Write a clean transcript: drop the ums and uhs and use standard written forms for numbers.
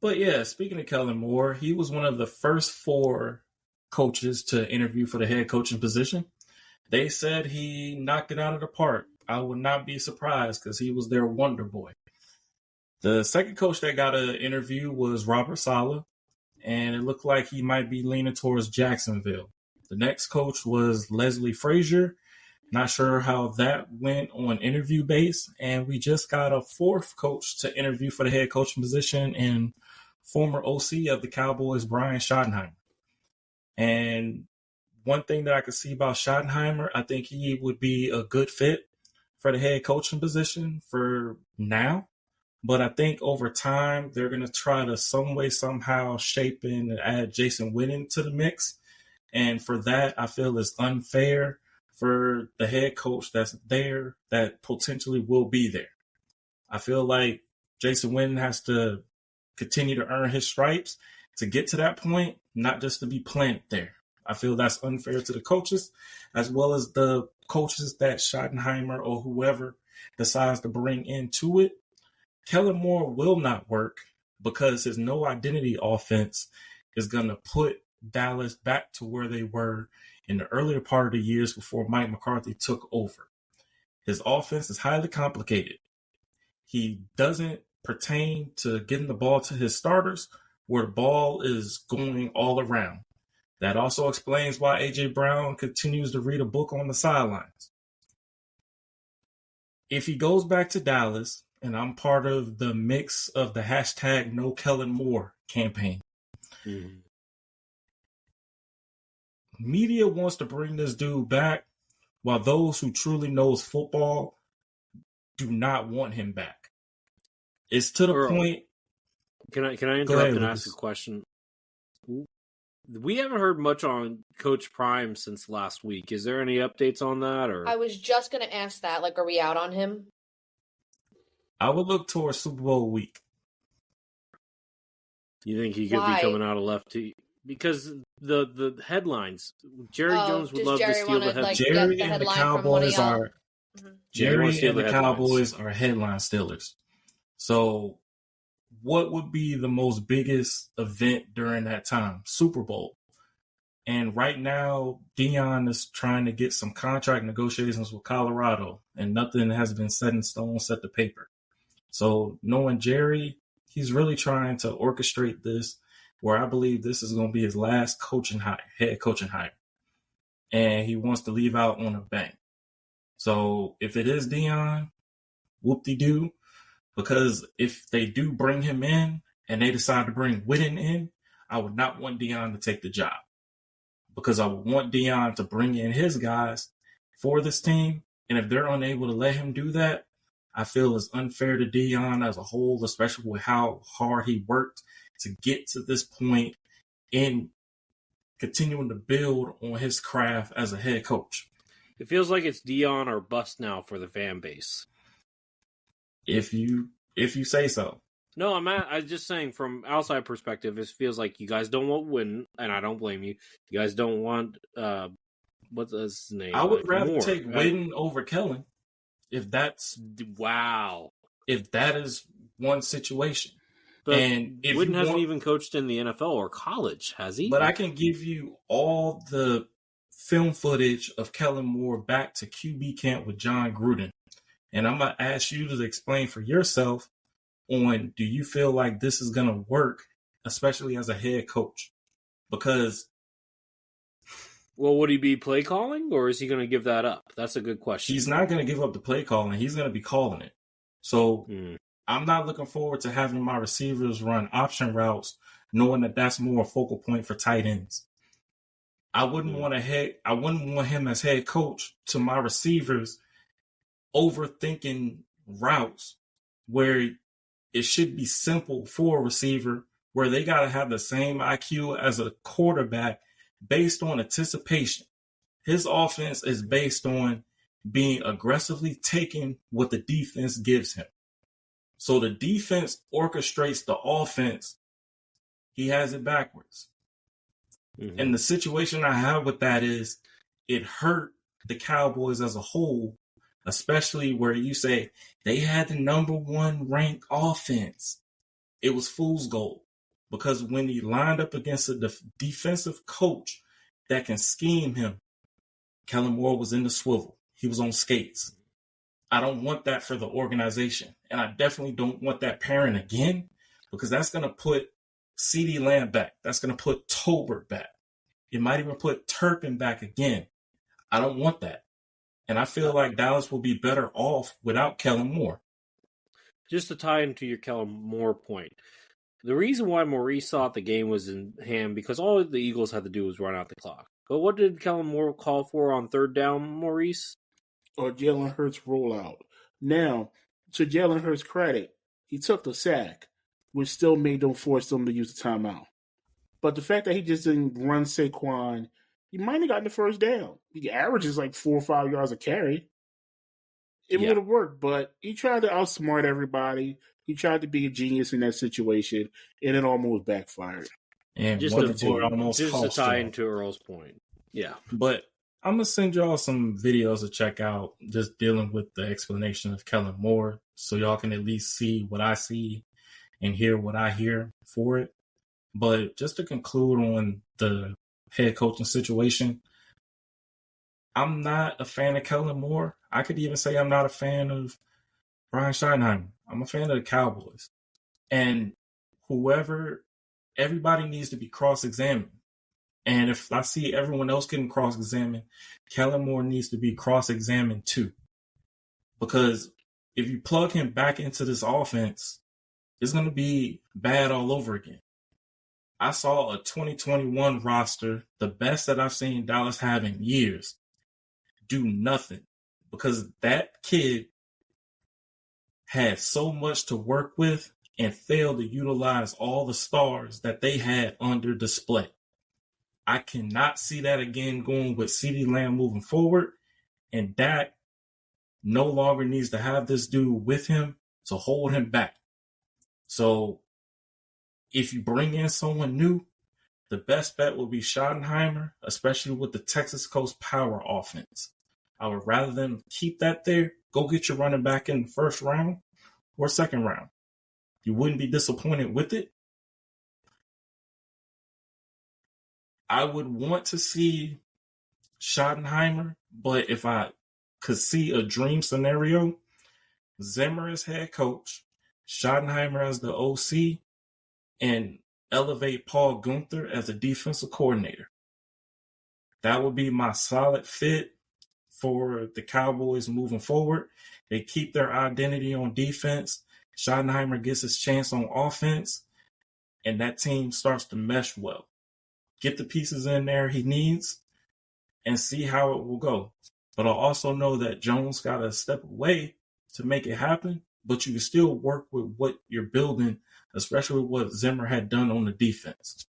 But yeah, speaking of Kellen Moore, he was one of the first four coaches to interview for the head coaching position. They said he knocked it out of the park. I would not be surprised because he was their wonder boy. The second coach that got an interview was Robert Saleh, and it looked like he might be leaning towards Jacksonville. The next coach was Leslie Frazier. Not sure how that went on interview base. And we just got a fourth coach to interview for the head coaching position and former OC of the Cowboys, Brian Schottenheimer. And one thing that I could see about Schottenheimer, I think he would be a good fit for the head coaching position for now. But I think over time, they're going to try to some way, somehow shape in and add Jason Witten to the mix. And for that, I feel it's unfair for the head coach that's there that potentially will be there. I feel like Jason Witten has to continue to earn his stripes to get to that point, not just to be planted there. I feel that's unfair to the coaches as well as the coaches that Schottenheimer or whoever decides to bring into it. Kellen Moore will not work because his no identity offense is going to put Dallas back to where they were in the earlier part of the years before Mike McCarthy took over. His offense is highly complicated. He doesn't pertain to getting the ball to his starters where the ball is going all around. That also explains why A.J. Brown continues to read a book on the sidelines. If he goes back to Dallas, and I'm part of the mix of the hashtag No Kellen Moore campaign, media wants to bring this dude back, while those who truly knows football do not want him back. It's to the point. Can I interrupt and ask a question? We haven't heard much on Coach Prime since last week. Is there any updates on that? Or I was just going to ask that. Like, are we out on him? I would look towards Super Bowl week. You think he could be coming out of left to? Because the headlines, Jerry Jones would love to steal the headlines. Jerry and the Cowboys are headline stealers. So what would be the most biggest event during that time? Super Bowl. And right now, Deion is trying to get some contract negotiations with Colorado, and nothing has been set in stone, set to paper. So knowing Jerry, he's really trying to orchestrate this where I believe this is going to be his last head coaching hire. And he wants to leave out on a bang. So if it is Deion, whoop-de-doo, because if they do bring him in and they decide to bring Witten in, I would not want Deion to take the job because I would want Deion to bring in his guys for this team. And if they're unable to let him do that, I feel it's unfair to Deion as a whole, especially with how hard he worked to get to this point in continuing to build on his craft as a head coach. It feels like it's Deion or bust now for the fan base. If you say so. No, I'm just saying from outside perspective, it feels like you guys don't want Witten, and I don't blame you. You guys don't want what's his name? I would rather take Witten over Kellen. If that's if that is one situation. But and if Witten hasn't even coached in the NFL or college, has he? But I can give you all the film footage of Kellen Moore back to QB camp with John Gruden. And I'm going to ask you to explain for yourself on, do you feel like this is going to work, especially as a head coach? Because... Well, would he be play calling, or is he going to give that up? That's a good question. He's not going to give up the play calling. He's going to be calling it. So I'm not looking forward to having my receivers run option routes, knowing that that's more a focal point for tight ends. I wouldn't want him as head coach to my receivers overthinking routes where it should be simple for a receiver, where they got to have the same IQ as a quarterback based on anticipation. His offense is based on being aggressively taking what the defense gives him. So the defense orchestrates the offense. He has it backwards. And the situation I have with that is it hurt the Cowboys as a whole, especially where you say they had the number one ranked offense. It was fool's gold. because when he lined up against a defensive coach that can scheme him, Kellen Moore was in the swivel. He was on skates. I don't want that for the organization. And I definitely don't want that pairing again, because that's going to put CeeDee Lamb back. That's going to put Tolbert back. It might even put Turpin back again. I don't want that. And I feel like Dallas will be better off without Kellen Moore. Just to tie into your Kellen Moore point, the reason why Maurice thought the game was in hand, because all the Eagles had to do was run out the clock. But what did Kellen Moore call for on third down, Maurice? Or Jalen Hurts rollout. Now, to Jalen Hurts' credit, he took the sack, which still made them force them to use the timeout. But the fact that he just didn't run Saquon, he might have gotten the first down. He averages like 4 or 5 yards a carry. It would have worked, but he tried to outsmart everybody. He tried to be a genius in that situation, and it almost backfired. And just to tie into Earl's point. Yeah. But I'm going to send y'all some videos to check out just dealing with the explanation of Kellen Moore, so y'all can at least see what I see and hear what I hear for it. But just to conclude on the head coaching situation, I'm not a fan of Kellen Moore. I could even say I'm not a fan of Brian Schottenheimer. I'm a fan of the Cowboys. And everybody needs to be cross-examined. And if I see everyone else getting cross-examined, Kellen Moore needs to be cross-examined too. Because if you plug him back into this offense, it's going to be bad all over again. I saw a 2021 roster, the best that I've seen Dallas have in years, do nothing. Because that kid had so much to work with and failed to utilize all the stars that they had under display. I cannot see that again going with CeeDee Lamb moving forward. And Dak no longer needs to have this dude with him to hold him back. So if you bring in someone new, the best bet will be Schottenheimer, especially with the Texas Coast power offense. I would rather them keep that there. Go get your running back in the first round or second round. You wouldn't be disappointed with it. I would want to see Schottenheimer, but if I could see a dream scenario, Zimmer as head coach, Schottenheimer as the OC, and elevate Paul Guenther as a defensive coordinator. That would be my solid fit for the Cowboys moving forward. They keep their identity on defense. Schottenheimer gets his chance on offense, and that team starts to mesh well. Get the pieces in there he needs and see how it will go. But I also know that Jones got to step away to make it happen, but you can still work with what you're building, especially what Zimmer had done on the defense.